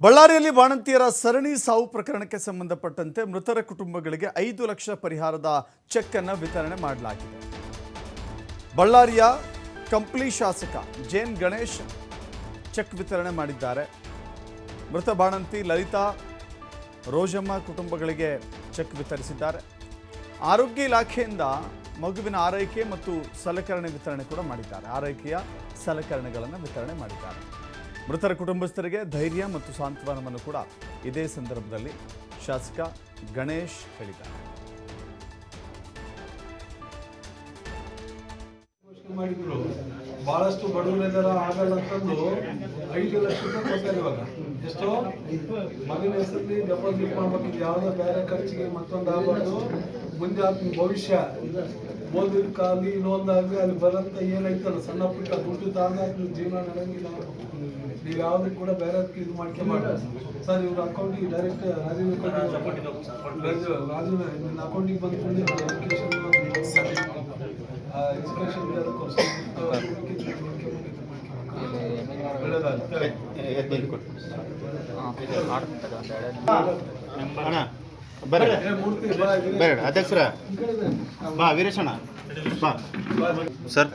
ಬಳ್ಳಾರಿಯಲ್ಲಿ ಬಾಣಂತಿಯರ ಸರಣಿ ಸಾವು ಪ್ರಕರಣಕ್ಕೆ ಸಂಬಂಧಪಟ್ಟಂತೆ ಮೃತರ ಕುಟುಂಬಗಳಿಗೆ 5 ಲಕ್ಷ ಪರಿಹಾರದ ಚೆಕ್ ಅನ್ನು ವಿತರಣೆ ಮಾಡಲಾಗಿದೆ. ಬಳ್ಳಾರಿಯ ಕಂಪ್ಲಿ ಶಾಸಕ ಜೇನ್ ಗಣೇಶ್ ಚೆಕ್ ವಿತರಣೆ ಮಾಡಿದ್ದಾರೆ. ಮೃತ ಬಾಣಂತಿ ಲಲಿತಾ ರೋಜಮ್ಮ ಕುಟುಂಬಗಳಿಗೆ ಚೆಕ್ ವಿತರಿಸಿದ್ದಾರೆ. ಆರೋಗ್ಯ ಇಲಾಖೆಯಿಂದ ಮಗುವಿನ ಆರೈಕೆ ಮತ್ತು ಸಲಕರಣೆ ವಿತರಣೆ ಕೂಡ ಮಾಡಿದ್ದಾರೆ. ಆರೈಕೆಯ ಸಲಕರಣೆಗಳನ್ನು ವಿತರಣೆ ಮಾಡಿದ್ದಾರೆ. ಮೃತರ ಕುಟುಂಬಸ್ಥರಿಗೆ ಧೈರ್ಯ ಮತ್ತು ಸಾಂತ್ವನವನ್ನು ಕೂಡ ಇದೇ ಸಂದರ್ಭದಲ್ಲಿ ಶಾಸಕ ಗಣೇಶ್ ಹೇಳಿದ್ದಾರೆ. ಮಾಡಿದ್ರು ಬಹಳಷ್ಟು ಬಡವರಿದ್ದಾರೆ, ಆಗಲ್ಲ ಅಂತಂದು 5 ಲಕ್ಷ ರೂಪಾಯಿ ಕೊಡ್ತಾರೆ. ಇವಾಗ ಎಷ್ಟೋ ಮಗನ ಹೆಸರಲ್ಲಿ ಡೆಪಾಸಿಟ್ ಮಾಡ್ಬೇಕಿದ್ದು, ಯಾವುದೋ ಬೇರೆ ಖರ್ಚಿಗೆ ಮತ್ತೊಂದು ಆಗಬಾರ್ದು. ಮುಂದೆ ಆತನ ಭವಿಷ್ಯ ಓದೋದಕ್ಕಾಗಲಿ ಇನ್ನೊಂದಾಗಲಿ ಅಲ್ಲಿ ಬರಂತ ಏನೈತಲ್ಲ ಸಣ್ಣ ಪುಟ್ಟ ದುಡ್ಡು ತಾಂದಾಕ ಜೀವನ ನಡೆಯಂಗಿಲ್ಲ. ನೀವು ಯಾವುದಕ್ಕೆ ಕೂಡ ಬೇರೆ ಇದು ಮಾಡ್ಕೊಂಬಾರ್ದು ಸರ್. ಇವ್ರ ಅಕೌಂಟಿಗೆ ಡೈರೆಕ್ಟ್ ರಾಜು ನಿನ್ನ ಅಕೌಂಟಿಗೆ ಬಂದ್ಕೊಂಡು ಎಜುಕೇಶನ್ ಅಧ್ಯಕ್ಷರ ಬಾ ವೀರೇಶಣ್ಣ ಬಾ ಸರ್.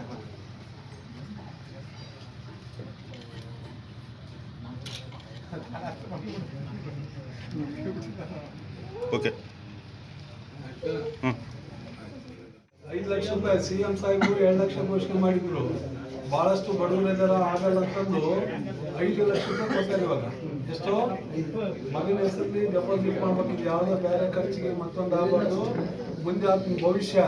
ಓಕೆ 5 ಲಕ್ಷ ರೂಪಾಯಿ ಸಿಎಂ ಸಾಹೇಬರು 2 ಲಕ್ಷ ಘೋಷಣೆ ಮಾಡಿದ್ರು. ಬಹಳಷ್ಟು ಬಡವರಿದ್ದಾರೆ, ಆಗಲ್ಲ ಅಂತಂದು 5 ಲಕ್ಷ ರೂಪಾಯಿ ಕೊಡ್ತಾರೆ. ಇವಾಗ ಎಷ್ಟೋ ಮಗನ ಹೆಸರಲ್ಲಿ ಡೆಪಾಸಿಟ್ ಮಾಡ್ಬೇಕಿದ್ದು, ಯಾವುದೋ ಬೇರೆ ಖರ್ಚಿಗೆ ಮತ್ತೊಂದು ಆಗಬಾರ್ದು. ಮುಂದೆ ಆತನ ಭವಿಷ್ಯ